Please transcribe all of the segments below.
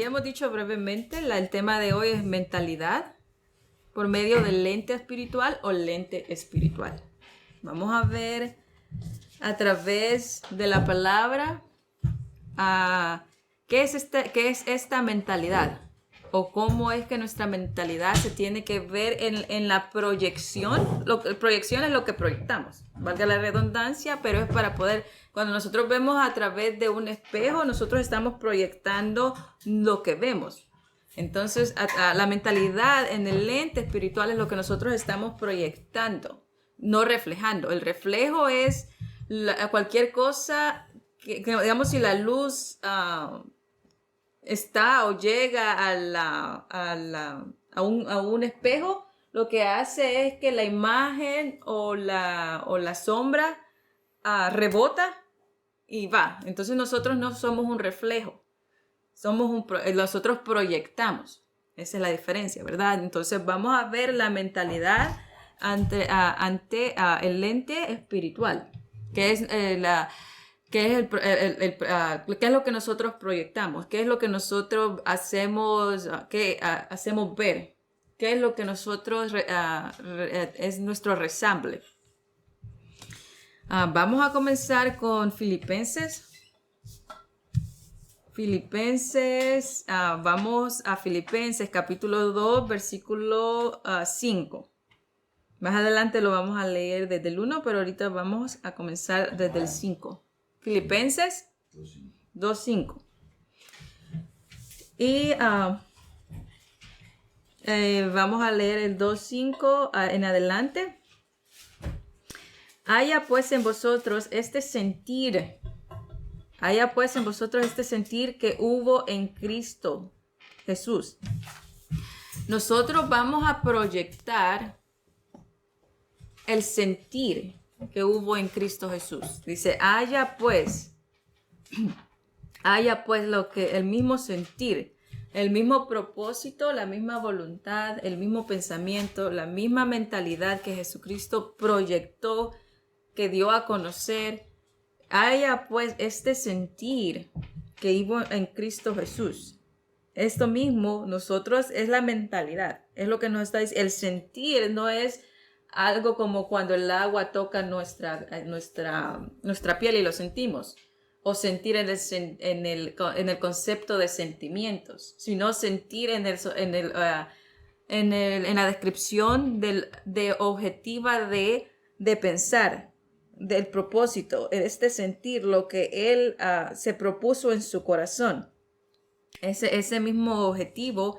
habíamos dicho brevemente, el tema de hoy es mentalidad por medio del lente espiritual o lente espiritual. Vamos a ver a través de la palabra qué es esta mentalidad o cómo es que nuestra mentalidad se tiene que ver en la proyección. Proyección es lo que proyectamos, valga la redundancia, pero es para poder, cuando nosotros vemos a través de un espejo, nosotros estamos proyectando lo que vemos. Entonces, la mentalidad en el lente espiritual es lo que nosotros estamos proyectando, no reflejando. El reflejo es cualquier cosa que, digamos, si la luz está o llega a un espejo, lo que hace es que la imagen o la sombra rebota y va. Entonces nosotros no somos un reflejo. Nosotros proyectamos. Esa es la diferencia, ¿verdad? Entonces vamos a ver la mentalidad ante el lente espiritual, que es qué es lo que nosotros proyectamos, qué es lo que nosotros hacemos, hacemos ver, qué es lo que nosotros es nuestro resamble. Vamos a comenzar con Filipenses. Vamos a Filipenses capítulo 2, versículo 5. Más adelante lo vamos a leer desde el 1, pero ahorita vamos a comenzar desde el 5. Filipenses 2:5. Y vamos a leer el 2:5 en adelante. Haya pues en vosotros este sentir que hubo en Cristo Jesús. Nosotros vamos a proyectar el sentir que hubo en Cristo Jesús. Dice, haya pues el mismo sentir, el mismo propósito, la misma voluntad, el mismo pensamiento, la misma mentalidad que Jesucristo proyectó, que dio a conocer. Haya pues este sentir que hubo en Cristo Jesús. Esto mismo, nosotros, es la mentalidad. Es lo que nos está diciendo. El sentir no es algo como cuando el agua toca nuestra piel y lo sentimos. O sentir en el concepto de sentimientos. Sino sentir en la descripción de objetiva de pensar. Del propósito, este sentir lo que él se propuso en su corazón. Ese mismo objetivo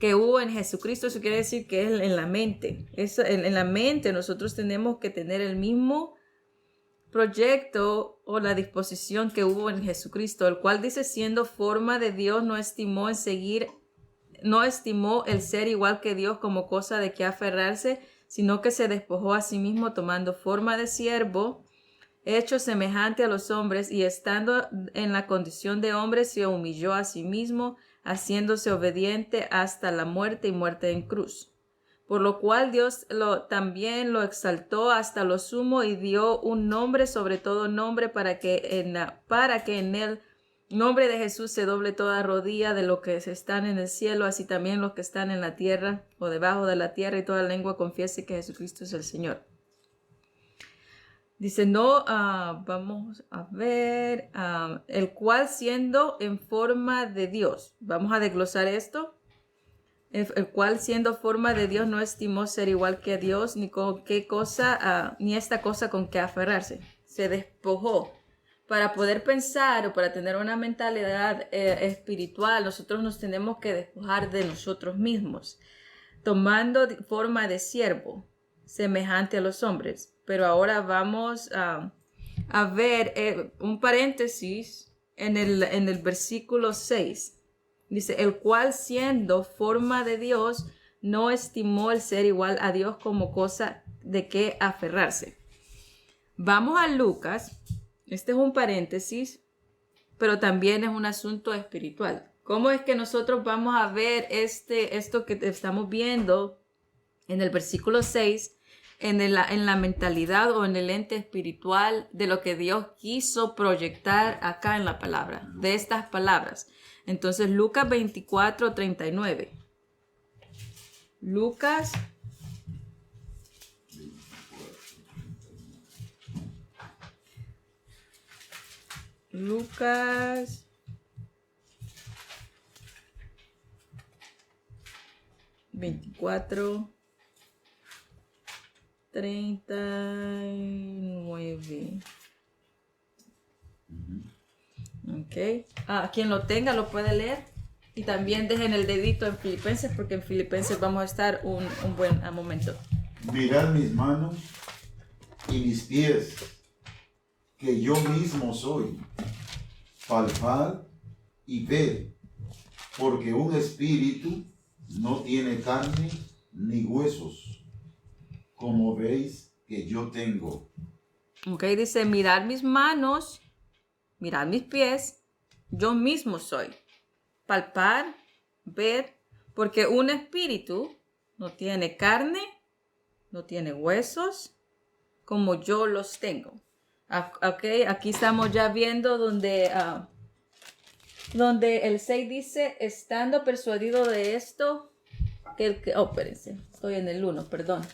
que hubo en Jesucristo, eso quiere decir que es en la mente. En la mente nosotros tenemos que tener el mismo proyecto o la disposición que hubo en Jesucristo, el cual dice, siendo forma de Dios, no estimó el ser igual que Dios como cosa de que aferrarse, sino que se despojó a sí mismo tomando forma de siervo, hecho semejante a los hombres, y estando en la condición de hombre, se humilló a sí mismo, haciéndose obediente hasta la muerte y muerte en cruz. Por lo cual Dios también lo exaltó hasta lo sumo y dio un nombre sobre todo nombre para que en el nombre de Jesús se doble toda rodilla de los que están en el cielo, así también los que están en la tierra o debajo de la tierra, y toda lengua confiese que Jesucristo es el Señor. Dice, vamos a ver, el cual siendo en forma de Dios, vamos a desglosar esto, el cual siendo forma de Dios no estimó ser igual que a Dios, ni con qué cosa, ni esta cosa con que aferrarse, se despojó. Para poder pensar o para tener una mentalidad espiritual, nosotros nos tenemos que despojar de nosotros mismos, tomando forma de siervo, semejante a los hombres. Pero ahora vamos a ver un paréntesis en el versículo 6. Dice, el cual siendo forma de Dios, no estimó el ser igual a Dios como cosa de que aferrarse. Vamos a Lucas. Este es un paréntesis, pero también es un asunto espiritual. ¿Cómo es que nosotros vamos a ver esto que estamos viendo en el versículo 6? en la mentalidad o en el ente espiritual de lo que Dios quiso proyectar acá en la palabra, de estas palabras. Entonces, Lucas 24:39. Lucas 24:39. Ok. Quien lo tenga lo puede leer. Y también dejen el dedito en Filipenses, porque en Filipenses vamos a estar un buen momento. Mirad mis manos y mis pies, que yo mismo soy. Palpad y ved, porque un espíritu no tiene carne ni huesos, como veis que yo tengo. Ok, dice, mirad mis manos, mirad mis pies, yo mismo soy. Palpar, ver, porque un espíritu no tiene carne, no tiene huesos, como yo los tengo. Ok, aquí estamos ya viendo donde el 6 dice, estando persuadido de esto, espérense, estoy en el 1, perdón.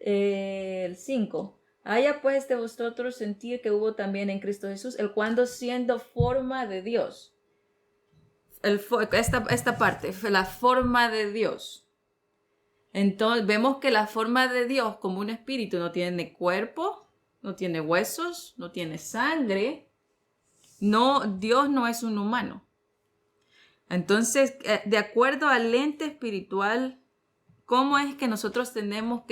El 5. Haya pues de vosotros sentir que hubo también en Cristo Jesús, el cuando siendo forma de Dios. Esta parte, la forma de Dios. Entonces vemos que la forma de Dios como un espíritu no tiene cuerpo, no tiene huesos, no tiene sangre. No, Dios no es un humano. Entonces, de acuerdo al ente espiritual, ¿cómo es que nosotros tenemos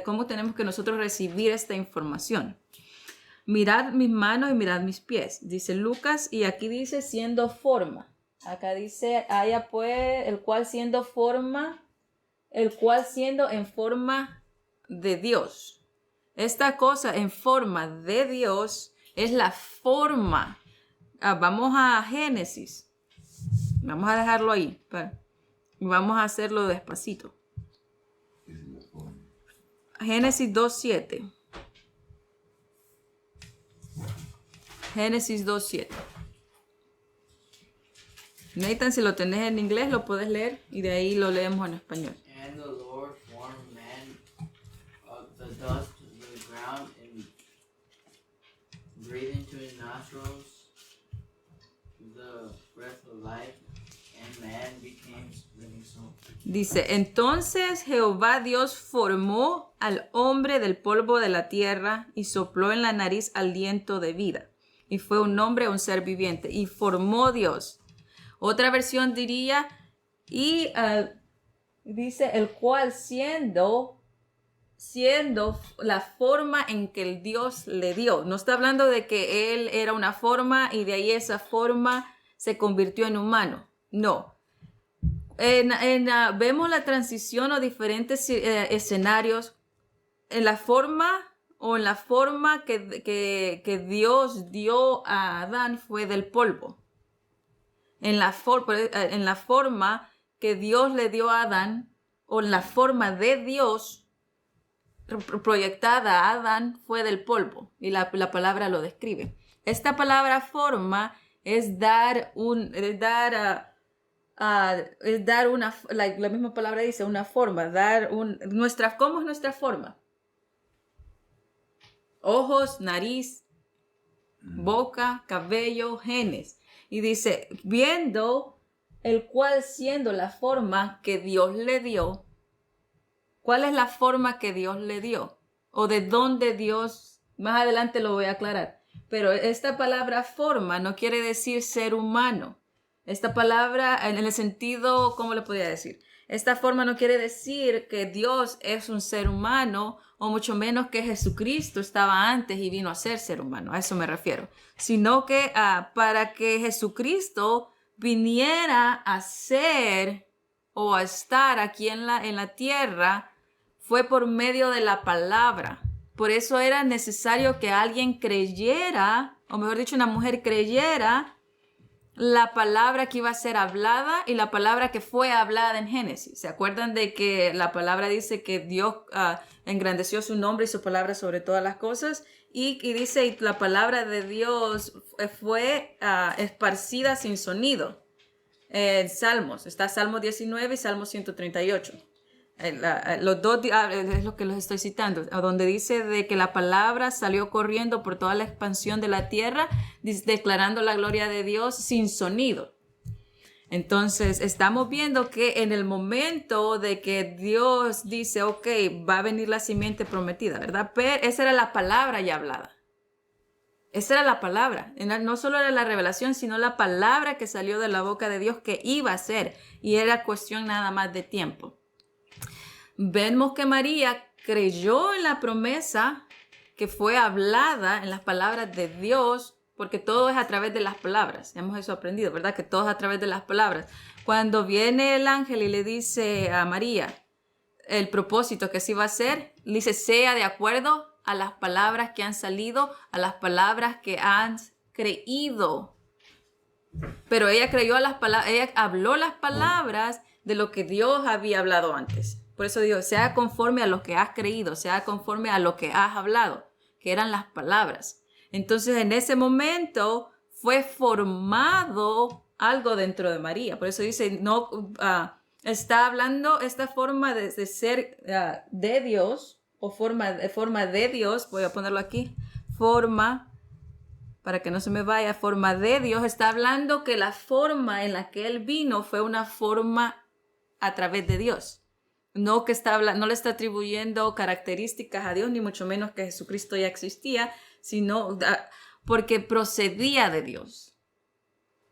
cómo tenemos que nosotros recibir esta información? Mirad mis manos y mirad mis pies, dice Lucas, y aquí dice siendo forma. Acá dice, haya pues, el cual siendo en forma de Dios. Esta cosa en forma de Dios es la forma. Vamos a Génesis. Vamos a dejarlo ahí. Y vamos a hacerlo despacito. Génesis 2:7. Génesis 2:7. Nathan, si lo tenés en inglés, lo puedes leer y de ahí lo leemos en español. And the Lord formed man of the dust of the ground and breathed into his nostrils the breath of life, and man became living soul. Dice, entonces Jehová Dios formó al hombre del polvo de la tierra y sopló en la nariz aliento de vida. Y fue un hombre, un ser viviente. Y formó Dios. Otra versión diría, y dice, el cual siendo la forma en que el Dios le dio. No está hablando de que él era una forma y de ahí esa forma se convirtió en humano. No. Vemos la transición o diferentes escenarios en la forma que Dios dio a Adán fue del polvo. En la forma que Dios le dio a Adán, o en la forma de Dios proyectada a Adán, fue del polvo. Y la palabra lo describe. Esta palabra forma es dar la misma palabra dice, una forma, ¿cómo es nuestra forma? Ojos, nariz, boca, cabello, genes. Y dice, viendo el cual siendo la forma que Dios le dio. ¿Cuál es la forma que Dios le dio? O de dónde Dios, más adelante lo voy a aclarar. Pero esta palabra forma no quiere decir ser humano. Esta palabra en el sentido, ¿cómo le podría decir? Esta forma no quiere decir que Dios es un ser humano o mucho menos que Jesucristo estaba antes y vino a ser humano. A eso me refiero. Sino que para que Jesucristo viniera a ser o a estar aquí en la tierra fue por medio de la palabra. Por eso era necesario que alguien creyera, o mejor dicho, una mujer creyera la palabra que iba a ser hablada y la palabra que fue hablada en Génesis. ¿Se acuerdan de que la palabra dice que Dios engrandeció su nombre y su palabra sobre todas las cosas? Y dice, la palabra de Dios fue esparcida sin sonido. En Salmos, está Salmo 19 y Salmo 138. Los dos, es lo que los estoy citando, donde dice de que la palabra salió corriendo por toda la expansión de la tierra, declarando la gloria de Dios sin sonido. Entonces, estamos viendo que en el momento de que Dios dice, ok, va a venir la simiente prometida, ¿verdad? Pero esa era la palabra ya hablada. Esa era la palabra. No solo era la revelación, sino la palabra que salió de la boca de Dios que iba a ser. Y era cuestión nada más de tiempo. Vemos que María creyó en la promesa que fue hablada en las palabras de Dios, porque todo es a través de las palabras. Hemos eso aprendido, ¿verdad? Que todo es a través de las palabras. Cuando viene el ángel y le dice a María el propósito que se iba a hacer, le dice, sea de acuerdo a las palabras que han salido, a las palabras que han creído. Pero ella creyó a las palabras, ella habló las palabras de lo que Dios había hablado antes. Por eso digo, sea conforme a lo que has creído, sea conforme a lo que has hablado, que eran las palabras. Entonces, en ese momento fue formado algo dentro de María. Por eso dice, no está hablando esta forma de ser de Dios, o forma de Dios, voy a ponerlo aquí, forma, para que no se me vaya, forma de Dios, está hablando que la forma en la que Él vino fue una forma a través de Dios. No le está atribuyendo características a Dios, ni mucho menos que Jesucristo ya existía, sino porque procedía de Dios.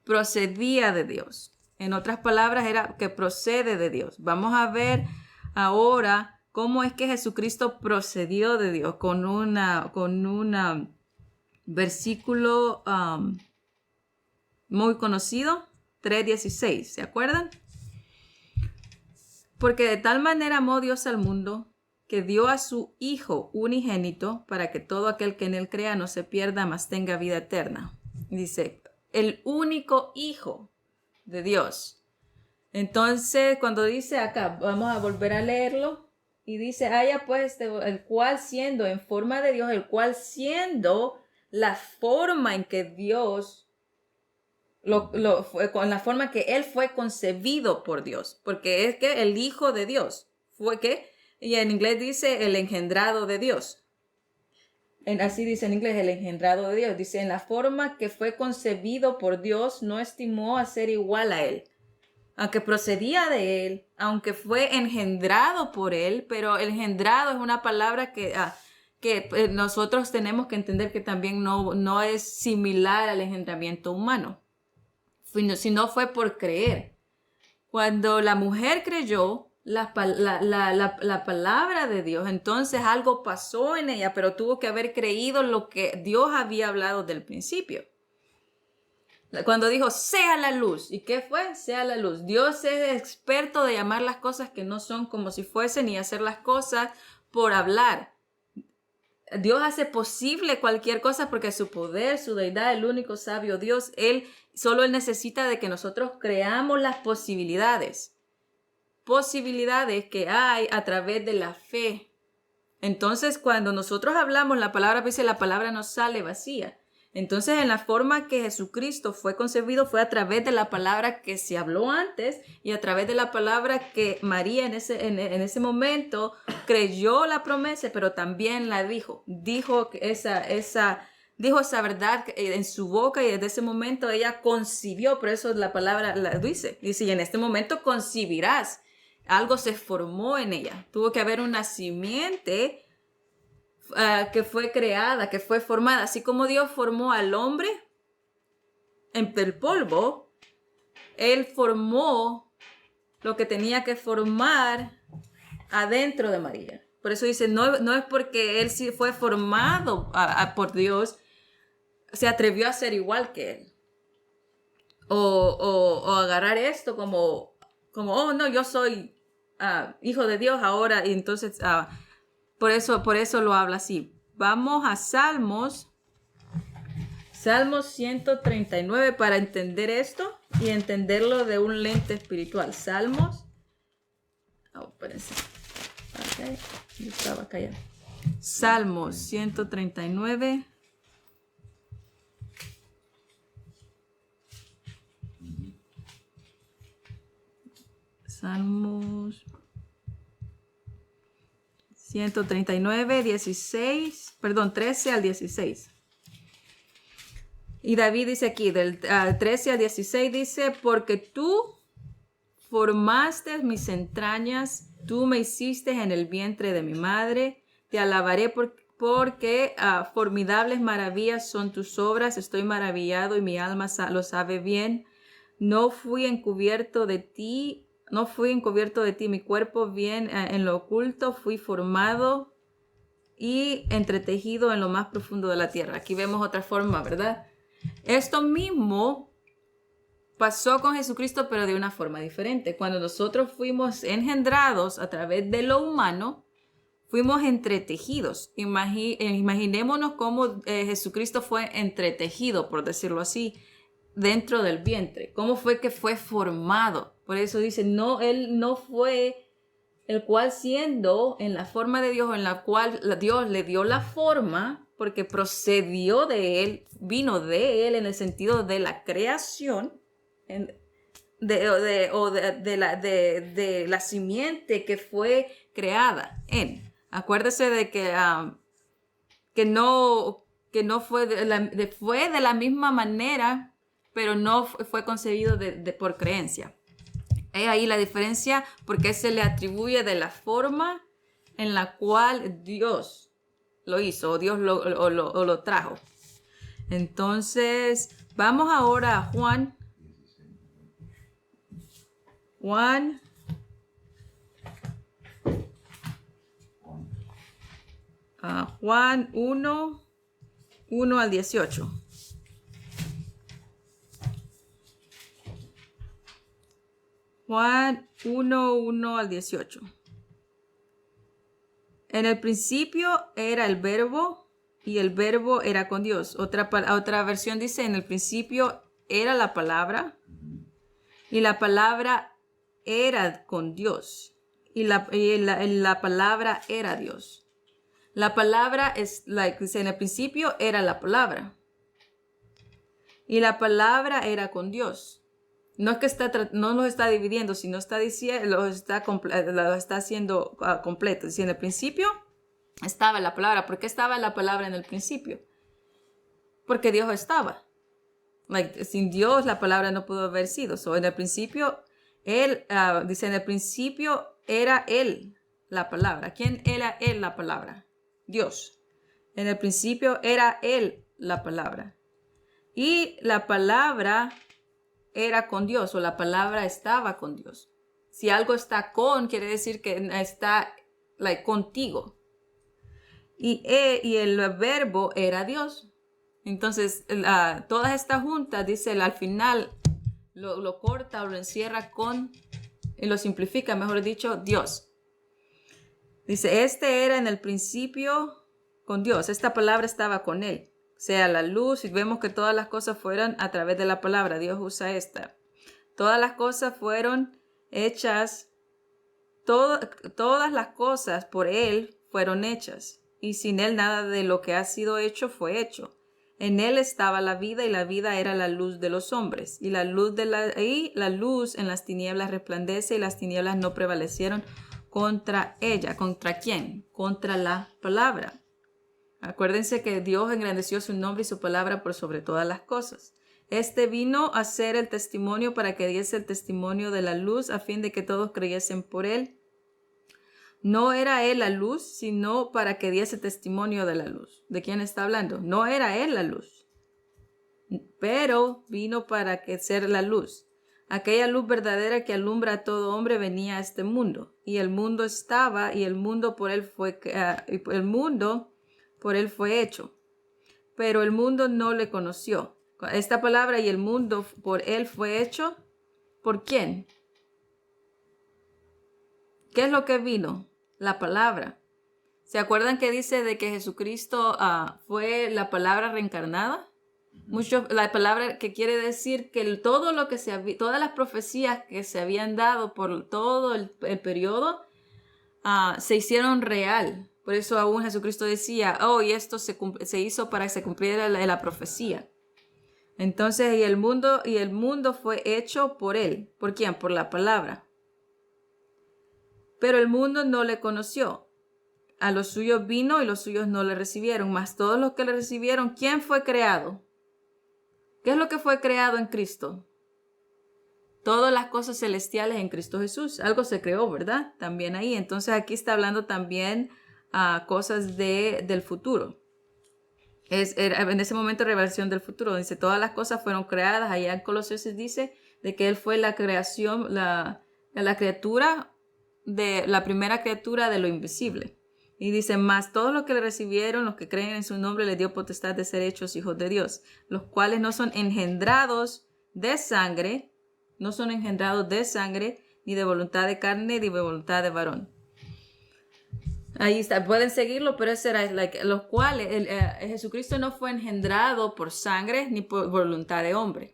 Procedía de Dios. En otras palabras, era que procede de Dios. Vamos a ver ahora cómo es que Jesucristo procedió de Dios con un versículo muy conocido, 3:16. ¿Se acuerdan? Porque de tal manera amó Dios al mundo, que dio a su Hijo unigénito, para que todo aquel que en él crea no se pierda, mas tenga vida eterna. Dice, el único Hijo de Dios. Entonces, cuando dice acá, vamos a volver a leerlo, y dice, haya pues el cual siendo en forma de Dios, el cual siendo la forma en que Dios fue, con la forma que Él fue concebido por Dios, porque es que el Hijo de Dios fue que, y en inglés dice el engendrado de Dios. Así dice en inglés, el engendrado de Dios. Dice, en la forma que fue concebido por Dios, no estimó a ser igual a Él, aunque procedía de Él, aunque fue engendrado por Él, pero el engendrado es una palabra que nosotros tenemos que entender que también no es similar al engendramiento humano, sino fue por creer. Cuando la mujer creyó la palabra de Dios, entonces algo pasó en ella, pero tuvo que haber creído lo que Dios había hablado del principio. Cuando dijo, sea la luz. ¿Y qué fue? Sea la luz. Dios es experto de llamar las cosas que no son como si fuesen y hacer las cosas por hablar. Dios hace posible cualquier cosa porque su poder, su deidad, el único sabio Dios, solo Él necesita de que nosotros creamos las posibilidades que hay a través de la fe. Entonces, cuando nosotros hablamos, la palabra dice, la palabra no sale vacía. Entonces, en la forma que Jesucristo fue concebido fue a través de la palabra que se habló antes y a través de la palabra que María en ese momento creyó la promesa, pero también la dijo. Dijo esa verdad en su boca y desde ese momento ella concibió. Por eso la palabra la dice. Dice, y en este momento concibirás. Algo se formó en ella. Tuvo que haber una simiente que fue creada, que fue formada, así como Dios formó al hombre del polvo, Él formó lo que tenía que formar adentro de María. Por eso dice, no es porque Él sí fue formado por Dios, se atrevió a ser igual que Él. O agarrar esto como, oh no, yo soy hijo de Dios ahora, y entonces... Por eso lo habla así. Vamos a Salmos Salmo 139 para entender esto y entenderlo de un lente espiritual. Salmos. Oh, espérense. Okay. Yo estaba callado. Salmos 139. Salmos 139, 13 al 16. Y David dice aquí, del 13 al 16 dice, porque tú formaste mis entrañas, tú me hiciste en el vientre de mi madre, te alabaré porque formidables maravillas son tus obras, estoy maravillado y mi alma lo sabe bien. No fui encubierto de ti, mi cuerpo bien en lo oculto, fui formado y entretejido en lo más profundo de la tierra. Aquí vemos otra forma, ¿verdad? Esto mismo pasó con Jesucristo, pero de una forma diferente. Cuando nosotros fuimos engendrados a través de lo humano, fuimos entretejidos. Imaginémonos cómo Jesucristo fue entretejido, por decirlo así, dentro del vientre. ¿Cómo fue que fue formado? Por eso dice, no, él no fue el cual siendo en la forma de Dios, en la cual Dios le dio la forma, porque procedió de él, vino de él en el sentido de la creación, de la simiente que fue creada en. Acuérdese de que no fue fue de la misma manera, pero no fue concebido por creencia. Es ahí la diferencia, porque se le atribuye de la forma en la cual Dios lo hizo, o Dios lo trajo. Entonces, vamos ahora a Juan. Juan 1 al 18. Juan 1 al 18. En el principio era el verbo y el verbo era con Dios. Otra versión dice, en el principio era la palabra y la palabra era con Dios y la palabra era Dios. La palabra dice, en el principio era la palabra y la palabra era con Dios. No es que no los está dividiendo, sino está diciendo, lo está haciendo completo. Si en el principio estaba la palabra, ¿por qué estaba la palabra en el principio? Porque Dios estaba. Sin Dios la palabra no pudo haber sido. En el principio, dice, en el principio era Él la palabra. ¿Quién era Él la palabra? Dios. En el principio era Él la palabra. Y la palabra era con Dios, o la palabra estaba con Dios. Si algo está quiere decir que está contigo. Y el verbo era Dios. Entonces, todas estas juntas, dice, al final lo corta o lo encierra y lo simplifica, mejor dicho, Dios. Dice, era en el principio con Dios. Esta palabra estaba con Él. Sea la luz, y vemos que todas las cosas fueron a través de la palabra. Dios usa esta. Todas las cosas fueron hechas, todas las cosas por Él fueron hechas, y sin Él nada de lo que ha sido hecho fue hecho. En Él estaba la vida, y la vida era la luz de los hombres, y la luz en las tinieblas resplandece, y las tinieblas no prevalecieron contra ella. ¿Contra quién? Contra la palabra. Acuérdense que Dios engrandeció su nombre y su palabra por sobre todas las cosas. Vino a ser el testimonio para que diese el testimonio de la luz, a fin de que todos creyesen por Él. No era Él la luz, sino para que diese testimonio de la luz. ¿De quién está hablando? No era Él la luz, pero vino para ser la luz. Aquella luz verdadera que alumbra a todo hombre venía a este mundo, y el mundo estaba, y el mundo por Él fue hecho, pero el mundo no le conoció. Esta palabra, y el mundo por Él fue hecho, ¿por quién? ¿Qué es lo que vino? La palabra. ¿Se acuerdan que dice de que Jesucristo fue la palabra reencarnada? La palabra que quiere decir que todo lo que todas las profecías que se habían dado por todo el periodo se hicieron real. Por eso aún Jesucristo decía, y esto se hizo para que se cumpliera la profecía. Entonces, y el mundo fue hecho por él. ¿Por quién? Por la palabra. Pero el mundo no le conoció. A los suyos vino y los suyos no le recibieron. Mas todos los que le recibieron, ¿quién fue creado? ¿Qué es lo que fue creado en Cristo? Todas las cosas celestiales en Cristo Jesús. Algo se creó, ¿verdad? También ahí. Entonces aquí está hablando también cosas del futuro. En ese momento revelación del futuro. Dice, todas las cosas fueron creadas. Allá en Colosenses dice de que Él fue la creación, la criatura, la primera criatura de lo invisible. Y dice, más todos los que le recibieron, los que creen en su nombre, les dio potestad de ser hechos hijos de Dios, los cuales no son engendrados de sangre, ni de voluntad de carne, ni de voluntad de varón. Ahí está, pueden seguirlo, pero ese era los cuales Jesucristo no fue engendrado por sangre ni por voluntad de hombre.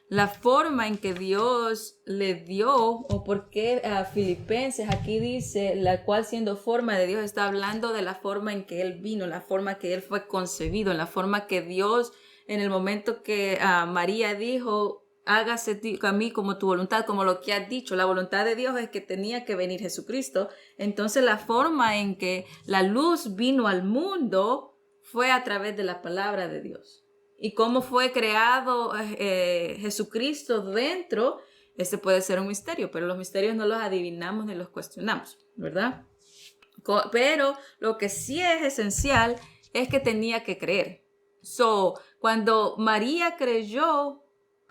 La forma en que Dios le dio, o por qué Filipenses aquí dice, la cual siendo forma de Dios, está hablando de la forma en que Él vino, la forma que Él fue concebido, la forma que Dios, en el momento que María dijo, hágase a mí como tu voluntad, como lo que has dicho, la voluntad de Dios es que tenía que venir Jesucristo. Entonces la forma en que la luz vino al mundo fue a través de la palabra de Dios. Y cómo fue creado Jesucristo dentro, ese puede ser un misterio, pero los misterios no los adivinamos ni los cuestionamos, ¿verdad? Pero lo que sí es esencial es que tenía que creer. Cuando María creyó,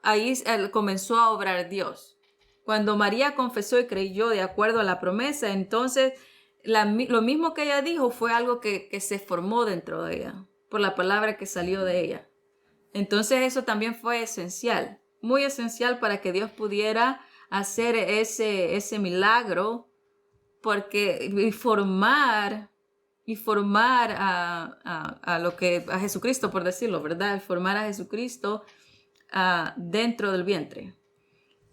ahí comenzó a obrar Dios. Cuando María confesó y creyó de acuerdo a la promesa, entonces lo mismo que ella dijo fue algo que se formó dentro de ella, por la palabra que salió de ella. Entonces eso también fue esencial, muy esencial para que Dios pudiera hacer ese milagro, y formar a Jesucristo, por decirlo, ¿verdad? Formar a Jesucristo dentro del vientre.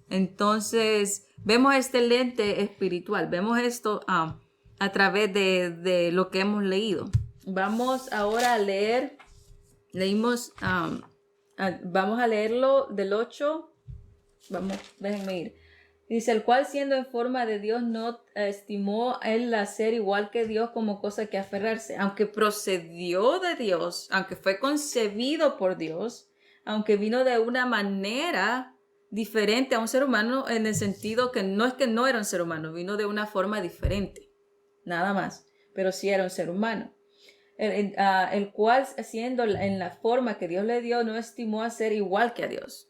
Entonces vemos este lente espiritual, vemos esto a través de lo que hemos leído. Vamos ahora a leer. Vamos a leerlo del 8. Déjenme ir. Dice, el cual siendo en forma de Dios no estimó él la ser igual que Dios como cosa que aferrarse, aunque procedió de Dios, aunque fue concebido por Dios, aunque vino de una manera diferente a un ser humano, en el sentido que no era un ser humano, vino de una forma diferente, nada más, pero sí era un ser humano. El cual, siendo en la forma que Dios le dio, no estimó a ser igual que a Dios.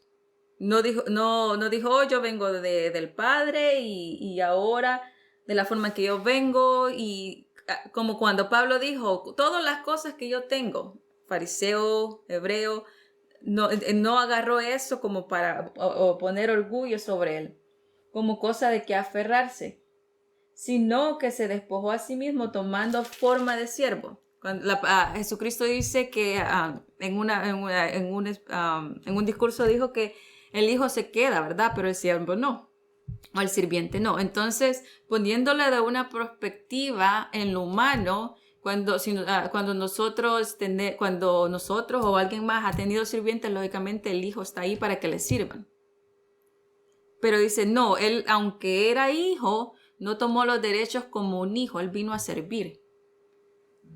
No dijo, yo vengo del Padre y ahora de la forma que yo vengo, y como cuando Pablo dijo, todas las cosas que yo tengo, fariseo, hebreo, no agarró eso como para poner orgullo sobre él, como cosa de que aferrarse, sino que se despojó a sí mismo tomando forma de siervo. Jesucristo dice que en un discurso dijo que el hijo se queda, ¿verdad? Pero el siervo no, o el sirviente no. Entonces, poniéndole de una perspectiva en lo humano, cuando nosotros o alguien más ha tenido sirvientes, lógicamente el hijo está ahí para que le sirvan. Pero dice, no, él, aunque era hijo, no tomó los derechos como un hijo, él vino a servir.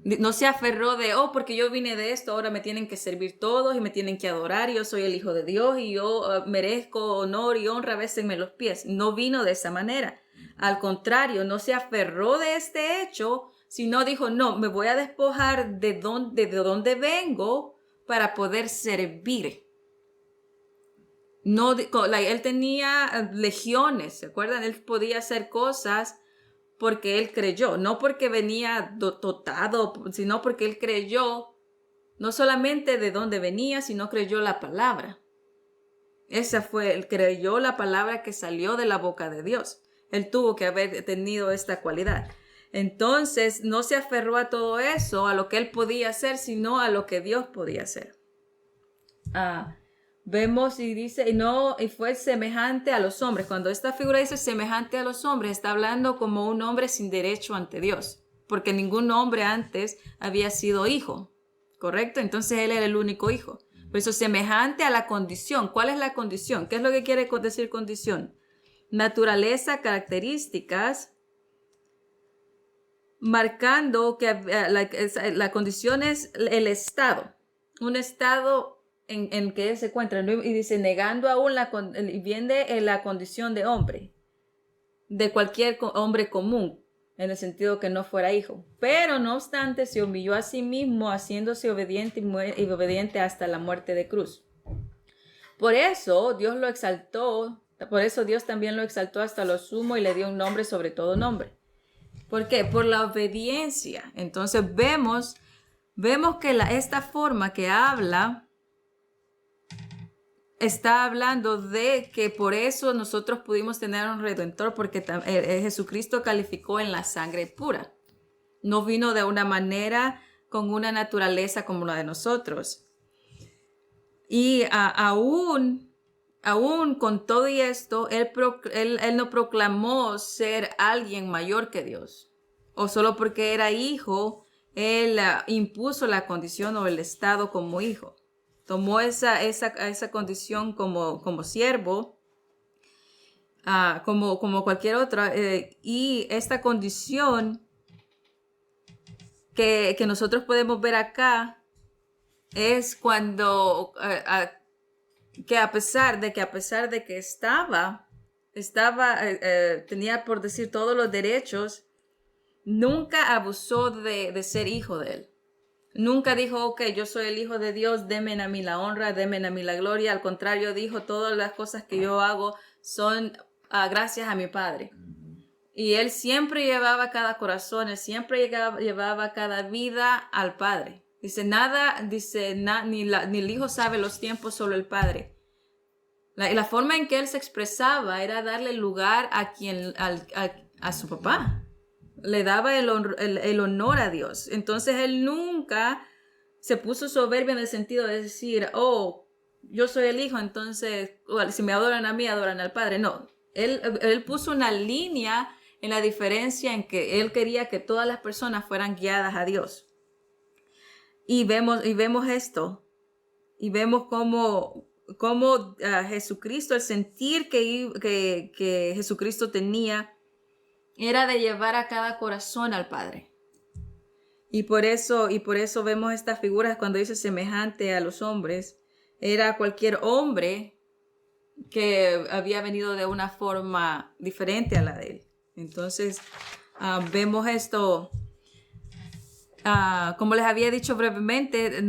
No se aferró porque yo vine de esto, ahora me tienen que servir todos y me tienen que adorar, y yo soy el hijo de Dios y yo merezco honor y honra, bésenme los pies. No vino de esa manera. Al contrario, no se aferró de este hecho, sino dijo, no, me voy a despojar de donde vengo para poder servir. No, él tenía legiones, ¿se acuerdan? Él podía hacer cosas porque él creyó, no porque venía dotado, sino porque él creyó, no solamente de dónde venía, sino creyó la palabra. Él creyó la palabra que salió de la boca de Dios. Él tuvo que haber tenido esta cualidad. Entonces, no se aferró a todo eso, a lo que él podía hacer, sino a lo que Dios podía hacer. vemos y dice, y fue semejante a los hombres. Cuando esta figura dice semejante a los hombres, está hablando como un hombre sin derecho ante Dios, porque ningún hombre antes había sido hijo, ¿correcto? Entonces él era el único hijo. Por eso semejante a la condición. ¿Cuál es la condición? ¿Qué es lo que quiere decir condición? Naturaleza, características, marcando que la condición es el estado, un estado en que él se encuentra, ¿no? Y dice, negando aún y viene la condición de hombre, de cualquier hombre común, en el sentido que no fuera hijo. Pero no obstante, se humilló a sí mismo, haciéndose obediente y obediente hasta la muerte de cruz. Por eso Dios lo exaltó, por eso Dios también lo exaltó hasta lo sumo y le dio un nombre sobre todo nombre. ¿Por qué? Por la obediencia. Entonces vemos que esta forma que habla está hablando de que por eso nosotros pudimos tener un redentor, porque Jesucristo calificó en la sangre pura. No vino de una manera con una naturaleza como la de nosotros. Y aún con todo y esto, él no proclamó ser alguien mayor que Dios. O solo porque era hijo, él impuso la condición o el estado como hijo. Tomó esa condición como siervo, como cualquier otra, y esta condición que nosotros podemos ver acá es cuando que a pesar de que tenía, por decir, todos los derechos, nunca abusó de ser hijo de él. Nunca dijo, ok, yo soy el hijo de Dios, denme a mí la honra, denme a mí la gloria. Al contrario, dijo, todas las cosas que yo hago son gracias a mi Padre. Y él siempre llevaba cada corazón, él siempre llevaba cada vida al Padre. Dice, ni el Hijo sabe los tiempos, solo el Padre. La forma en que él se expresaba era darle lugar a su papá. Le daba el honor a Dios. Entonces él nunca se puso soberbio en el sentido de decir, oh, yo soy el hijo, entonces si me adoran a mí, adoran al Padre. No, él puso una línea en la diferencia en que él quería que todas las personas fueran guiadas a Dios. Y vemos esto, y vemos cómo Jesucristo, el sentir que Jesucristo tenía, era de llevar a cada corazón al Padre. Y por eso vemos estas figuras cuando dice semejante a los hombres. Era cualquier hombre que había venido de una forma diferente a la de él. Entonces, vemos esto, como les había dicho brevemente,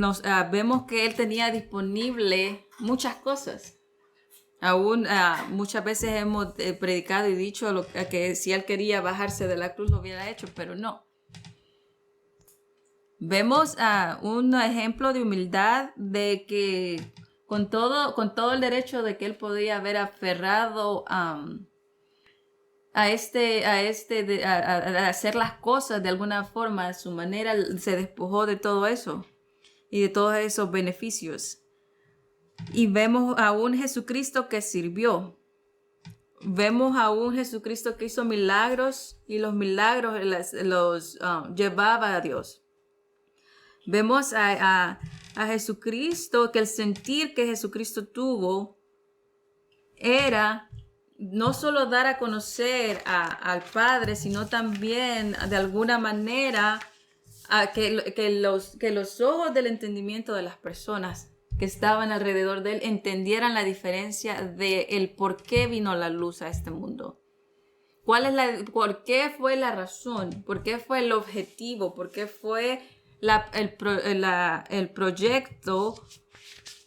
vemos que él tenía disponible muchas cosas. Aún muchas veces hemos predicado y dicho que si él quería bajarse de la cruz lo hubiera hecho, pero no. Vemos un ejemplo de humildad, de que con todo el derecho de que él podía haber aferrado a hacer las cosas de alguna forma, a su manera, se despojó de todo eso y de todos esos beneficios. Y vemos a un Jesucristo que sirvió. Vemos a un Jesucristo que hizo milagros y los milagros los llevaba a Dios. Vemos a Jesucristo, que el sentir que Jesucristo tuvo era no solo dar a conocer al Padre, sino también de alguna manera que los ojos del entendimiento de las personas que estaban alrededor de él entendieran la diferencia de el por qué vino la luz a este mundo. ¿Por qué fue la razón? ¿Por qué fue el objetivo? ¿Por qué fue el proyecto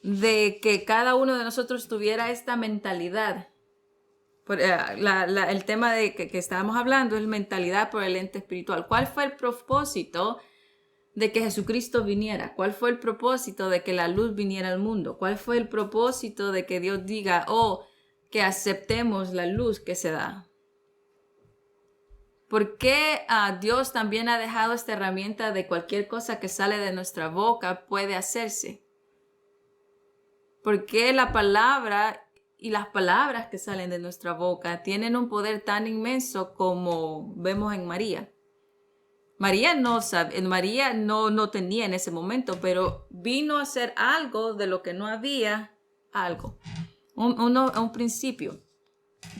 de que cada uno de nosotros tuviera esta mentalidad? El tema de que estábamos hablando es mentalidad por el ente espiritual. ¿Cuál fue el propósito de que Jesucristo viniera? ¿Cuál fue el propósito de que la luz viniera al mundo? ¿Cuál fue el propósito de que Dios diga, que aceptemos la luz que se da? ¿Por qué Dios también ha dejado esta herramienta de cualquier cosa que sale de nuestra boca puede hacerse? Porque la palabra y las palabras que salen de nuestra boca tienen un poder tan inmenso como vemos en María. María no tenía en ese momento, pero vino a hacer algo de lo que no había algo, un principio.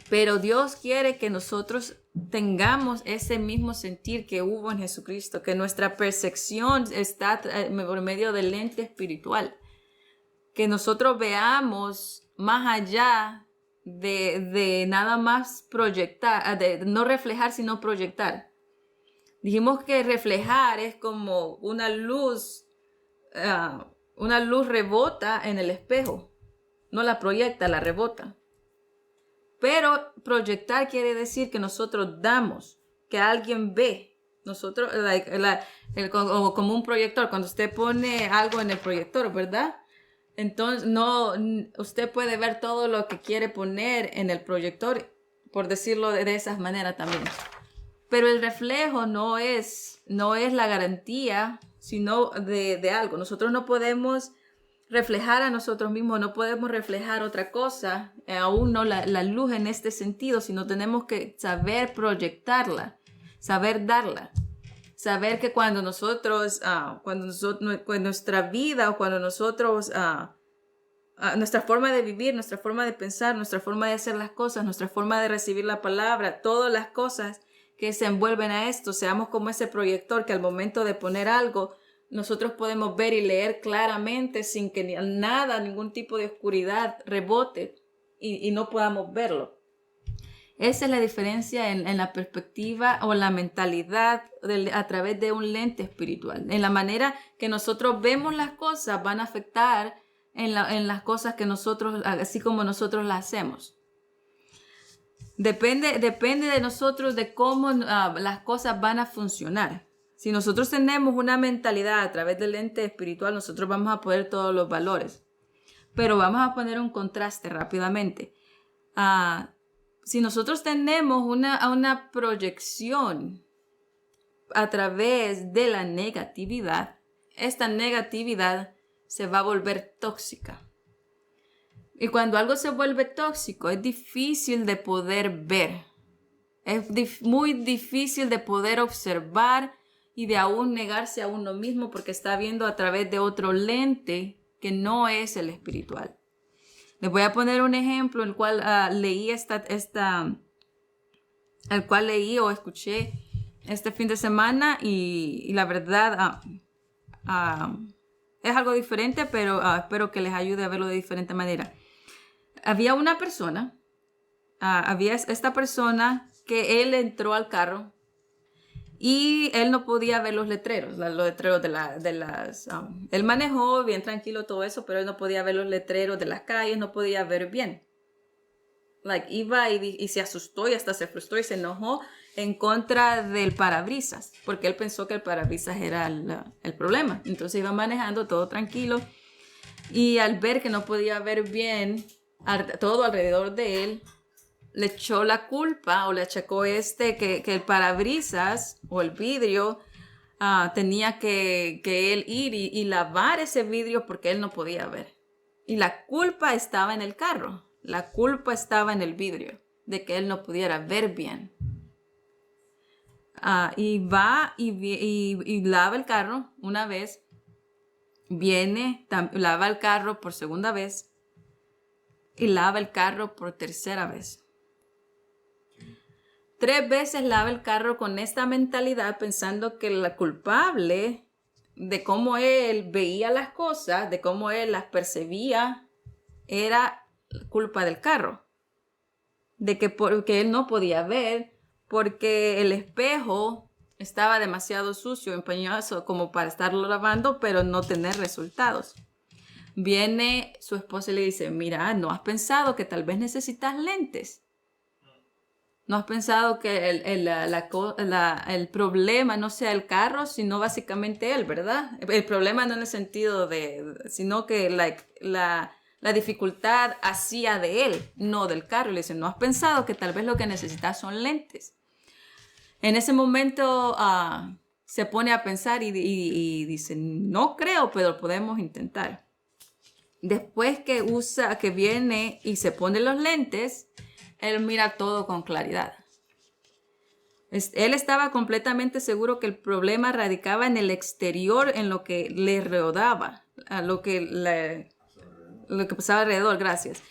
Pero Dios quiere que nosotros tengamos ese mismo sentir que hubo en Jesucristo, que nuestra percepción está por medio del lente espiritual, que nosotros veamos más allá de nada más proyectar, de no reflejar, sino proyectar. Dijimos que reflejar es como una luz rebota en el espejo, no la proyecta, la rebota. Pero proyectar quiere decir que nosotros damos, que alguien ve. Nosotros, como un proyector, cuando usted pone algo en el proyector, ¿verdad? Entonces, usted puede ver todo lo que quiere poner en el proyector, por decirlo de esa manera también. Pero el reflejo no es la garantía, sino de algo. Nosotros no podemos reflejar a nosotros mismos, no podemos reflejar otra cosa, aún no la luz en este sentido, sino tenemos que saber proyectarla, saber darla. Saber que cuando nuestra vida o cuando nosotros, nuestra forma de vivir, nuestra forma de pensar, nuestra forma de hacer las cosas, nuestra forma de recibir la palabra, todas las cosas que se envuelven a esto, seamos como ese proyector que al momento de poner algo, nosotros podemos ver y leer claramente sin que ningún tipo de oscuridad rebote y no podamos verlo. Esa es la diferencia en la perspectiva o la mentalidad a través de un lente espiritual. En la manera que nosotros vemos las cosas van a afectar en las cosas que nosotros, así como nosotros las hacemos. Depende de nosotros de cómo las cosas van a funcionar. Si nosotros tenemos una mentalidad a través del lente espiritual, nosotros vamos a poder todos los valores. Pero vamos a poner un contraste rápidamente. Si nosotros tenemos una proyección a través de la negatividad, esta negatividad se va a volver tóxica. Y cuando algo se vuelve tóxico, es difícil de poder ver. Es muy difícil de poder observar y de aún negarse a uno mismo porque está viendo a través de otro lente que no es el espiritual. Les voy a poner un ejemplo el cual leí o escuché este fin de semana y la verdad es algo diferente, pero espero que les ayude a verlo de diferente manera. Había una persona, esta persona que él entró al carro y él no podía ver los letreros de las... él manejó bien tranquilo todo eso, pero él no podía ver los letreros de las calles, no podía ver bien. Iba y se asustó y hasta se frustró y se enojó en contra del parabrisas, porque él pensó que el parabrisas era el problema. Entonces iba manejando todo tranquilo y al ver que no podía ver bien todo alrededor de él, le echó la culpa o le achacó que el parabrisas o el vidrio tenía que él ir y lavar ese vidrio porque él no podía ver. Y la culpa estaba en el carro, la culpa estaba en el vidrio, de que él no pudiera ver bien. Y va y lava el carro una vez, lava el carro por segunda vez y lava el carro por tercera vez. 3 veces lava el carro con esta mentalidad pensando que la culpable de cómo él veía las cosas, de cómo él las percibía, era culpa del carro. De que porque él no podía ver, porque el espejo estaba demasiado sucio, empañoso como para estarlo lavando, pero no tener resultados. Viene su esposa y le dice, mira, ¿no has pensado que tal vez necesitas lentes? ¿No has pensado que el problema no sea el carro, sino básicamente él, verdad? El problema no en el sentido sino que la dificultad hacía de él, no del carro. Le dice, ¿no has pensado que tal vez lo que necesitas son lentes? En ese momento se pone a pensar y dice, no creo, pero podemos intentar. después que viene y se pone los lentes, él mira todo con claridad. Él estaba completamente seguro que el problema radicaba en el exterior, en lo que le rodeaba, a lo que pasaba alrededor. Gracias.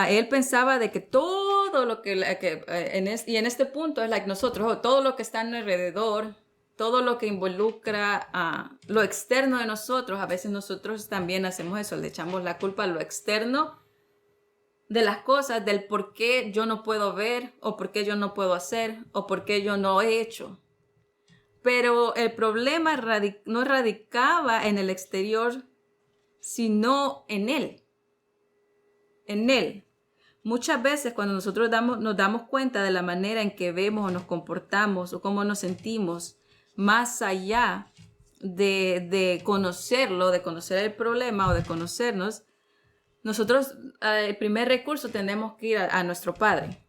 Él pensaba de que todo lo y en este punto es like nosotros, todo lo que está alrededor, todo lo que involucra lo externo de nosotros, a veces nosotros también hacemos eso, le echamos la culpa a lo externo de las cosas, del por qué yo no puedo ver, o por qué yo no puedo hacer, o por qué yo no he hecho. Pero el problema no radicaba en el exterior, sino en él. En él. Muchas veces cuando nosotros nos damos cuenta de la manera en que vemos o nos comportamos o cómo nos sentimos, más allá de conocerlo, de conocer el problema o de conocernos, nosotros, el primer recurso, tenemos que ir a nuestro Padre.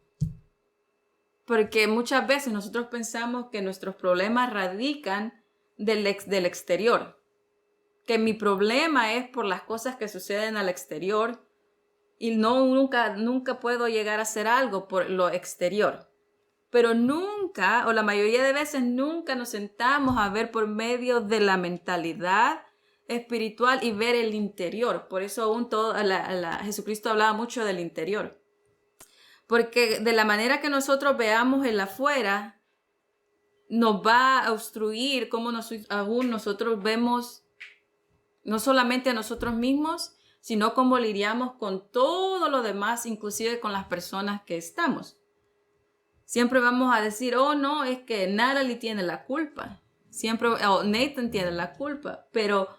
Porque muchas veces nosotros pensamos que nuestros problemas radican del exterior. Que mi problema es por las cosas que suceden al exterior y nunca puedo llegar a hacer algo por lo exterior. Pero nunca, o la mayoría de veces nunca nos sentamos a ver por medio de la mentalidad espiritual y ver el interior. Por eso aún Jesucristo hablaba mucho del interior. Porque de la manera que nosotros veamos el afuera, nos va a obstruir cómo aún nosotros vemos no solamente a nosotros mismos, sino cómo lidiamos con todo lo demás, inclusive con las personas que estamos. Siempre vamos a decir, oh no, es que Natalie tiene la culpa. Siempre, Nathan tiene la culpa. Pero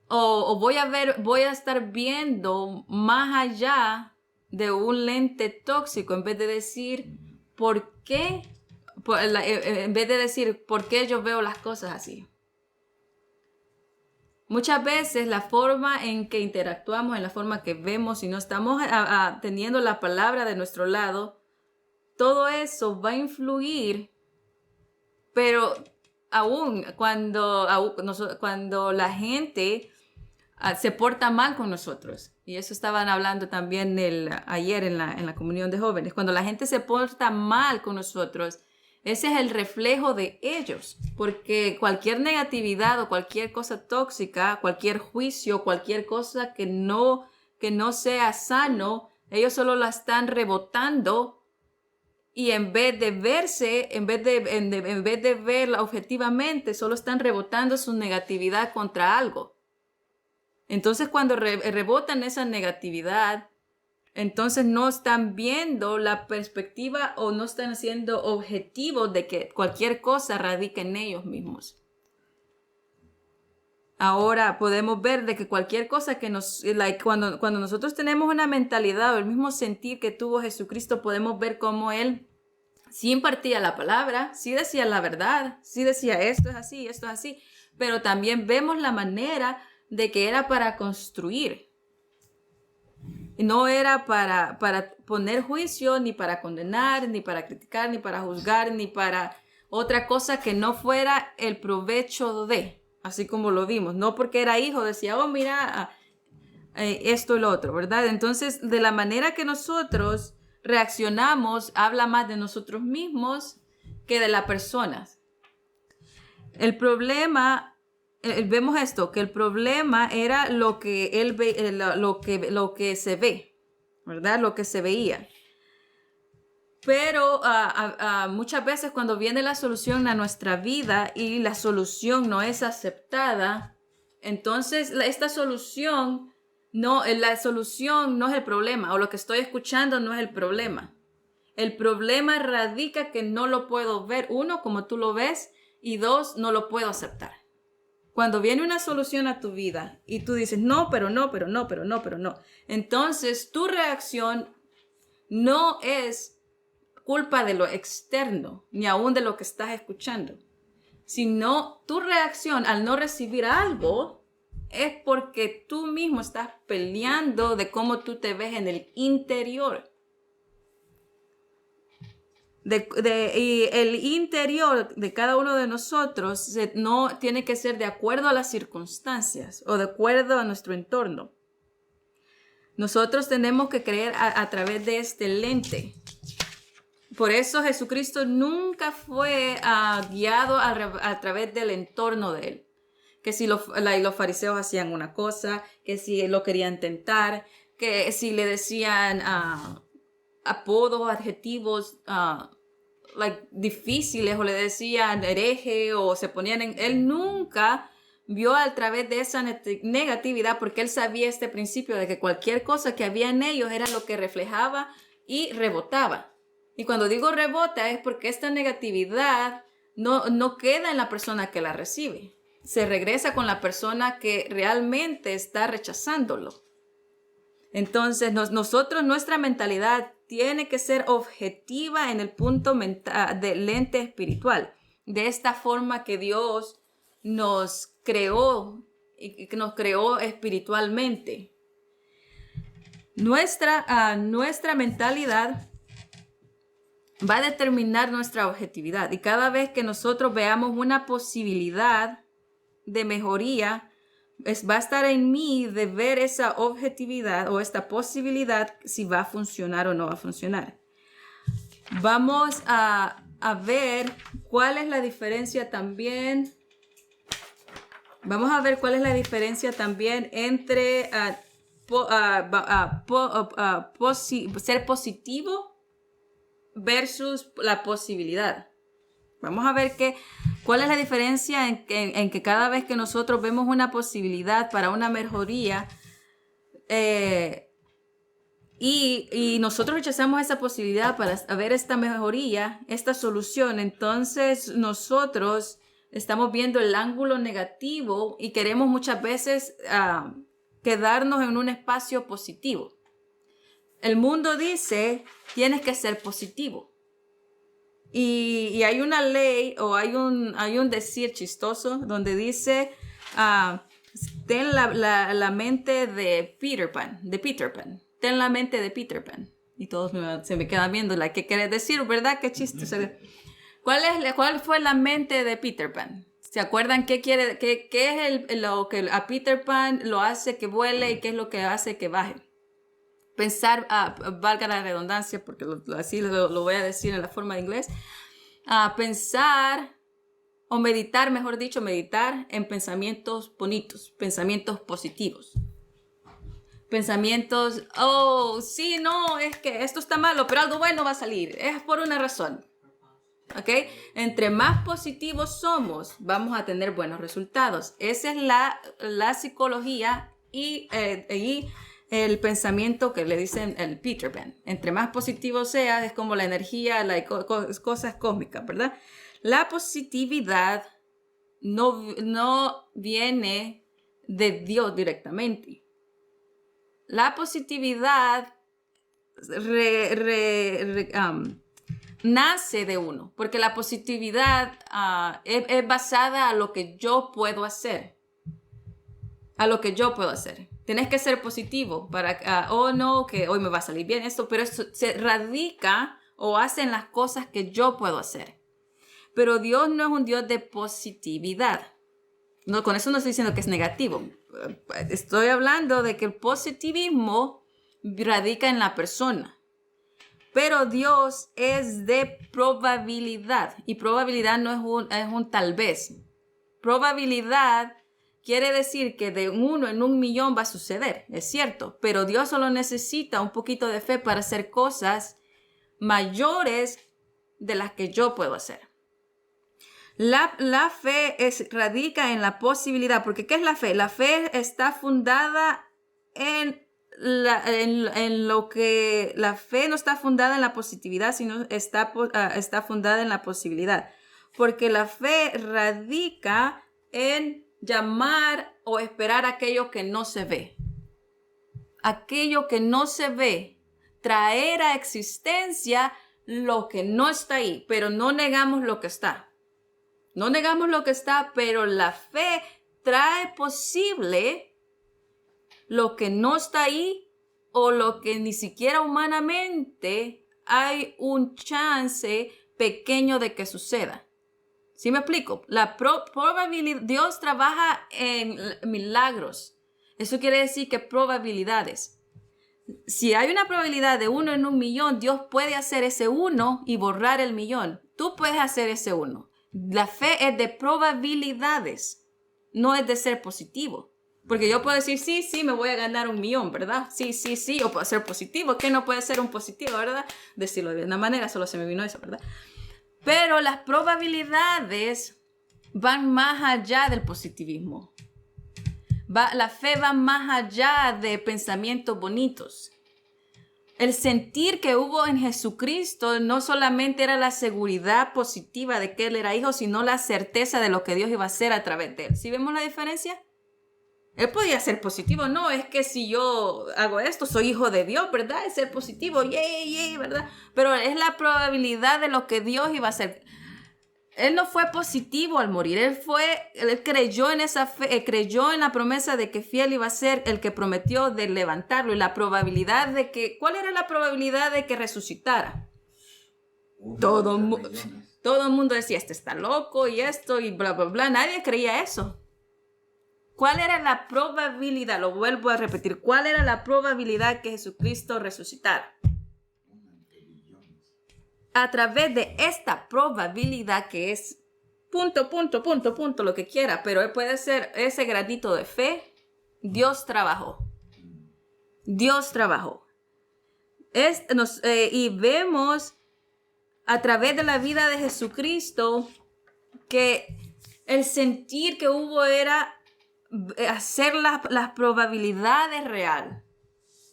voy a estar viendo más allá de un lente tóxico en vez de decir por qué yo veo las cosas así. Muchas veces la forma en que interactuamos, en la forma que vemos, si no estamos teniendo la palabra de nuestro lado, todo eso va a influir, pero aún cuando la gente se porta mal con nosotros, y eso estaban hablando también ayer en la comunión de jóvenes, cuando la gente se porta mal con nosotros, ese es el reflejo de ellos, porque cualquier negatividad o cualquier cosa tóxica, cualquier juicio, cualquier cosa que no sea sano, ellos solo la están rebotando. Y en vez de verla objetivamente, solo están rebotando su negatividad contra algo. Entonces, cuando rebotan esa negatividad, entonces no están viendo la perspectiva o no están siendo objetivos de que cualquier cosa radica en ellos mismos. Ahora podemos ver de que cualquier cosa que cuando nosotros tenemos una mentalidad o el mismo sentir que tuvo Jesucristo, podemos ver cómo Él sí impartía la palabra, sí decía la verdad, sí decía esto es así, pero también vemos la manera de que era para construir. No era para poner juicio, ni para condenar, ni para criticar, ni para juzgar, ni para otra cosa que no fuera el provecho de, así como lo vimos. No porque era hijo, decía, oh, mira, esto y lo otro, ¿verdad? Entonces, de la manera que nosotros reaccionamos, habla más de nosotros mismos que de las personas. El problema... Vemos esto, que el problema era lo que él ve, lo que se ve, ¿verdad? Lo que se veía. Pero muchas veces cuando viene la solución a nuestra vida y la solución no es aceptada, entonces esta solución la solución no es el problema, o lo que estoy escuchando no es el problema. El problema radica que no lo puedo ver, uno, como tú lo ves, y dos, no lo puedo aceptar. Cuando viene una solución a tu vida y tú dices, no, pero no. Entonces tu reacción no es culpa de lo externo, ni aún de lo que estás escuchando, sino tu reacción al no recibir algo es porque tú mismo estás peleando de cómo tú te ves en el interior. Y el interior de cada uno de nosotros no tiene que ser de acuerdo a las circunstancias o de acuerdo a nuestro entorno. Nosotros tenemos que creer a través de este lente. Por eso Jesucristo nunca fue guiado a través del entorno de él. Que si los fariseos hacían una cosa, que si lo querían tentar, que si le decían apodos, adjetivos difíciles, o le decían hereje, o se ponían en... Él nunca vio a través de esa negatividad, porque él sabía este principio de que cualquier cosa que había en ellos era lo que reflejaba y rebotaba. Y cuando digo rebota es porque esta negatividad no queda en la persona que la recibe. Se regresa con la persona que realmente está rechazándolo. Entonces, nuestra mentalidad tiene que ser objetiva en el punto del lente espiritual. De esta forma que Dios nos creó y que nos creó espiritualmente. Nuestra mentalidad va a determinar nuestra objetividad, y cada vez que nosotros veamos una posibilidad de mejoría, va a estar en mí de ver esa objetividad o esta posibilidad, si va a funcionar o no va a funcionar. Vamos a ver cuál es la diferencia también. Vamos a ver cuál es la diferencia también entre ser positivo versus la posibilidad. Vamos a ver cuál es la diferencia en que cada vez que nosotros vemos una posibilidad para una mejoría y nosotros rechazamos esa posibilidad para ver esta mejoría, esta solución, entonces nosotros estamos viendo el ángulo negativo y queremos muchas veces quedarnos en un espacio positivo. El mundo dice, tienes que ser positivo. Y hay una ley o hay un decir chistoso donde dice, ten la mente de Peter Pan. Ten la mente de Peter Pan. Y todos se me quedan viendo, ¿qué quiere decir? ¿Verdad? Qué chiste. ¿Cuál fue la mente de Peter Pan? ¿Se acuerdan qué es lo que a Peter Pan lo hace que vuele y qué es lo que hace que baje? Pensar, valga la redundancia, porque así lo voy a decir en la forma de inglés, pensar o meditar, mejor dicho, meditar en pensamientos bonitos, pensamientos positivos. Pensamientos, sí, no, es que esto está malo, pero algo bueno va a salir, es por una razón. ¿Ok? Entre más positivos somos, vamos a tener buenos resultados. Esa es la psicología y el pensamiento que le dicen el Peter Pan. Entre más positivo seas, es como la energía, cosas cósmicas, ¿verdad? La positividad no viene de Dios directamente. La positividad nace de uno, porque la positividad es basada a lo que yo puedo hacer. A lo que yo puedo hacer. Tienes que ser positivo para, no, que hoy me va a salir bien esto, pero eso se radica o hacen las cosas que yo puedo hacer. Pero Dios no es un Dios de positividad. No, con eso no estoy diciendo que es negativo. Estoy hablando de que el positivismo radica en la persona. Pero Dios es de probabilidad. Y probabilidad no es un tal vez. Probabilidad quiere decir que de 1 en 1.000.000 va a suceder. Es cierto. Pero Dios solo necesita un poquito de fe para hacer cosas mayores de las que yo puedo hacer. La fe radica en la posibilidad. Porque ¿qué es la fe? La fe está fundada en lo que la fe no está fundada en la positividad, sino está fundada en la posibilidad. Porque la fe radica en llamar o esperar aquello que no se ve. Aquello que no se ve. Traer a existencia lo que no está ahí, pero no negamos lo que está. No negamos lo que está, pero la fe trae posible lo que no está ahí o lo que ni siquiera humanamente hay un chance pequeño de que suceda. ¿Sí me explico? La probabilidad, Dios trabaja en milagros. Eso quiere decir que probabilidades. Si hay una probabilidad de 1 en 1.000.000, Dios puede hacer ese 1 y borrar el 1.000.000. Tú puedes hacer ese 1. La fe es de probabilidades, no es de ser positivo. Porque yo puedo decir, sí, me voy a ganar 1.000.000, ¿verdad? Sí, o puedo ser positivo. ¿Qué no puede ser un positivo, verdad? Decirlo de una manera, solo se me vino eso, ¿verdad? Pero las probabilidades van más allá del positivismo. La fe va más allá de pensamientos bonitos. El sentir que hubo en Jesucristo no solamente era la seguridad positiva de que Él era hijo, sino la certeza de lo que Dios iba a hacer a través de Él. ¿Sí vemos la diferencia? Él podía ser positivo. No, es que si yo hago esto, soy hijo de Dios, ¿verdad? Es ser positivo, ¿verdad? Pero es la probabilidad de lo que Dios iba a hacer. Él no fue positivo al morir. Él creyó en esa fe, creyó en la promesa de que fiel iba a ser el que prometió de levantarlo. Y la probabilidad de que, ¿cuál era la probabilidad de que resucitara? Todo el mundo decía, este está loco y esto y bla, bla, bla. Nadie creía eso. ¿Cuál era la probabilidad? Lo vuelvo a repetir. ¿Cuál era la probabilidad que Jesucristo resucitara? A través de esta probabilidad que es punto, lo que quiera, pero puede ser ese granito de fe, Dios trabajó. Y vemos a través de la vida de Jesucristo que el sentir que hubo era hacer las probabilidades real.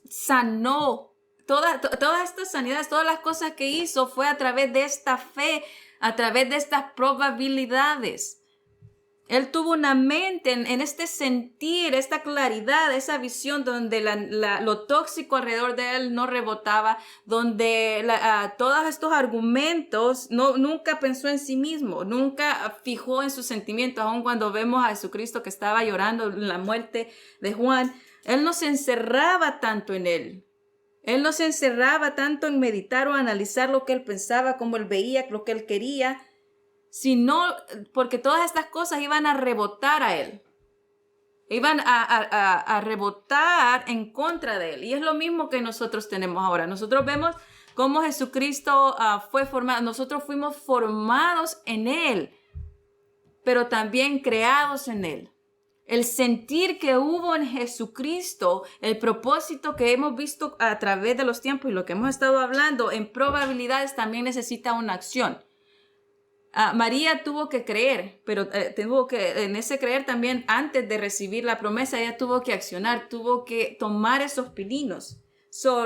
Sanó. Todas estas sanidades, todas las cosas que hizo fue a través de esta fe, a través de estas probabilidades. Él tuvo una mente en este sentir, esta claridad, esa visión donde lo tóxico alrededor de él no rebotaba, donde todos estos argumentos nunca pensó en sí mismo, nunca fijó en sus sentimientos, aun cuando vemos a Jesucristo que estaba llorando en la muerte de Juan. Él no se encerraba tanto en él. Él no se encerraba tanto en meditar o analizar lo que él pensaba, cómo él veía, lo que él quería, sino porque todas estas cosas iban a rebotar a él. Iban a rebotar en contra de él. Y es lo mismo que nosotros tenemos ahora. Nosotros vemos cómo Jesucristo fue formado. Nosotros fuimos formados en él, pero también creados en él. El sentir que hubo en Jesucristo, el propósito que hemos visto a través de los tiempos y lo que hemos estado hablando en probabilidades también necesita una acción. María tuvo que creer, pero en ese creer también antes de recibir la promesa, ella tuvo que accionar, tuvo que tomar esos pininos.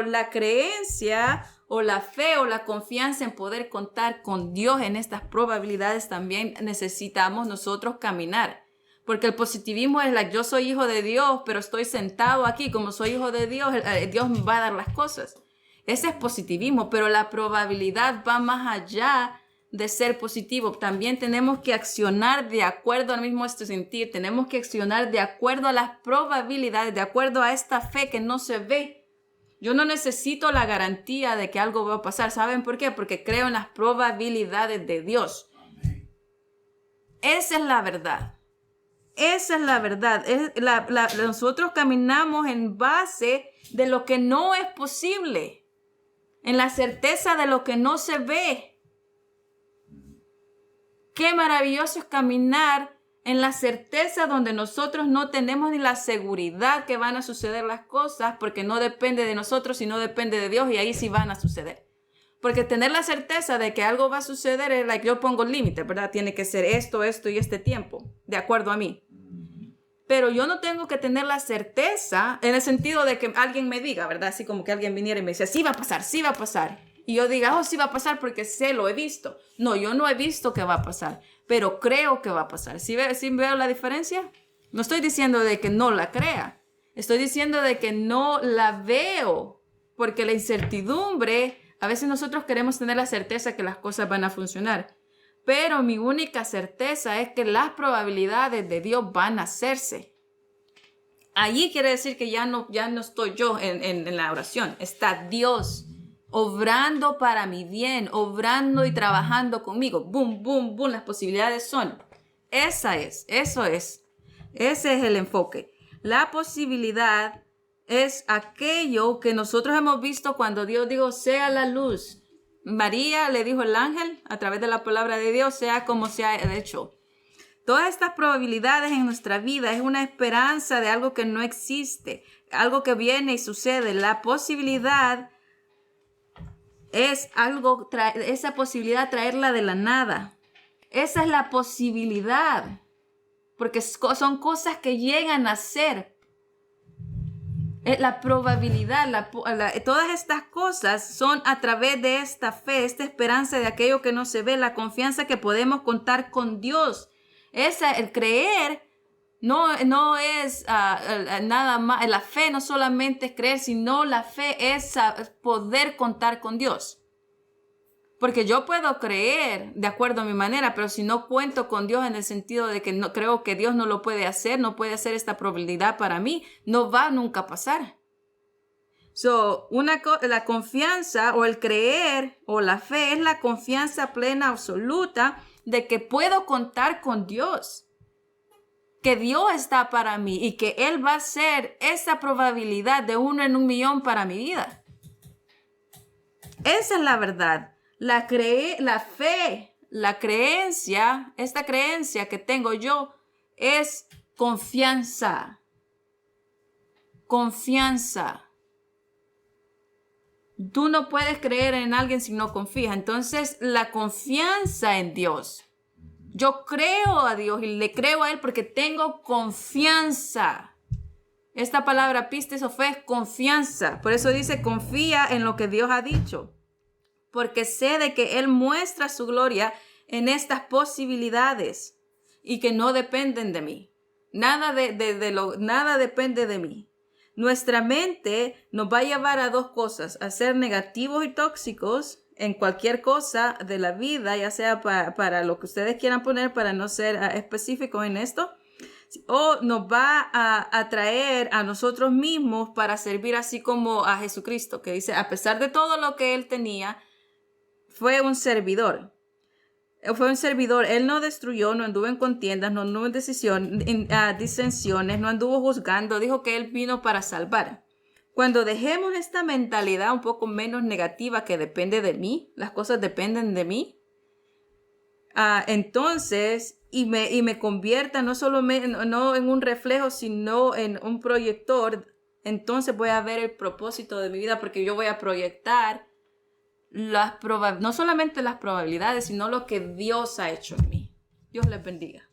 La creencia o la fe o la confianza en poder contar con Dios en estas probabilidades también necesitamos nosotros caminar. Porque el positivismo es yo soy hijo de Dios, pero estoy sentado aquí, como soy hijo de Dios, Dios me va a dar las cosas. Ese es positivismo, pero la probabilidad va más allá de ser positivo. También tenemos que accionar de acuerdo al mismo sentir, tenemos que accionar de acuerdo a las probabilidades, de acuerdo a esta fe que no se ve. Yo no necesito la garantía de que algo va a pasar. ¿Saben por qué? Porque creo en las probabilidades de Dios. Esa es la verdad. Esa es la verdad. Nosotros caminamos en base de lo que no es posible, en la certeza de lo que no se ve. Qué maravilloso es caminar en la certeza donde nosotros no tenemos ni la seguridad que van a suceder las cosas, porque no depende de nosotros, sino depende de Dios, y ahí sí van a suceder. Porque tener la certeza de que algo va a suceder es yo pongo límite, ¿verdad? Tiene que ser esto y este tiempo, de acuerdo a mí. Pero yo no tengo que tener la certeza en el sentido de que alguien me diga, ¿verdad? Así como que alguien viniera y me dice, sí va a pasar. Y yo diga, sí va a pasar porque lo he visto. No, yo no he visto que va a pasar, pero creo que va a pasar. ¿Sí veo la diferencia? No estoy diciendo de que no la crea. Estoy diciendo de que no la veo, porque la incertidumbre, a veces nosotros queremos tener la certeza que las cosas van a funcionar. Pero mi única certeza es que las probabilidades de Dios van a hacerse. Allí quiere decir que ya no estoy yo en la oración. Está Dios obrando para mi bien, obrando y trabajando conmigo. Boom, boom, boom. Las posibilidades son. Eso es. Ese es el enfoque. La posibilidad es aquello que nosotros hemos visto cuando Dios dijo, sea la luz. María le dijo el ángel a través de la palabra de Dios, sea como se ha hecho. Todas estas probabilidades en nuestra vida es una esperanza de algo que no existe, algo que viene y sucede. La posibilidad es algo, esa posibilidad traerla de la nada. Esa es la posibilidad, porque son cosas que llegan a ser. La probabilidad, todas estas cosas son a través de esta fe, esta esperanza de aquello que no se ve, la confianza que podemos contar con Dios. El creer no es nada más. La fe no solamente es creer, sino la fe es poder contar con Dios. Porque yo puedo creer de acuerdo a mi manera, pero si no cuento con Dios en el sentido de que no creo que Dios no lo puede hacer, no puede hacer esta probabilidad para mí, no va nunca a pasar. La confianza o el creer o la fe es la confianza plena, absoluta de que puedo contar con Dios, que Dios está para mí y que Él va a ser esa probabilidad de 1 en 1.000.000 para mi vida. Esa es la verdad. La fe, la creencia, esta creencia que tengo yo es confianza. Confianza. Tú no puedes creer en alguien si no confías. Entonces, la confianza en Dios. Yo creo a Dios y le creo a Él porque tengo confianza. Esta palabra pistis o fe es confianza. Por eso dice confía en lo que Dios ha dicho. Porque sé de que Él muestra su gloria en estas posibilidades y que no dependen de mí. Nada depende de mí. Nuestra mente nos va a llevar a dos cosas, a ser negativos y tóxicos en cualquier cosa de la vida, ya sea para lo que ustedes quieran poner, para no ser específicos en esto, o nos va a atraer a nosotros mismos para servir así como a Jesucristo, que dice, a pesar de todo lo que Él tenía, fue un servidor. Él no destruyó, no anduvo en contiendas, no anduvo en disensiones, no anduvo juzgando. Dijo que Él vino para salvar. Cuando dejemos esta mentalidad un poco menos negativa que depende de mí, las cosas dependen de mí, entonces, y me convierta no en un reflejo, sino en un proyector, entonces voy a ver el propósito de mi vida porque yo voy a proyectar no solamente las probabilidades, sino lo que Dios ha hecho en mí. Dios les bendiga.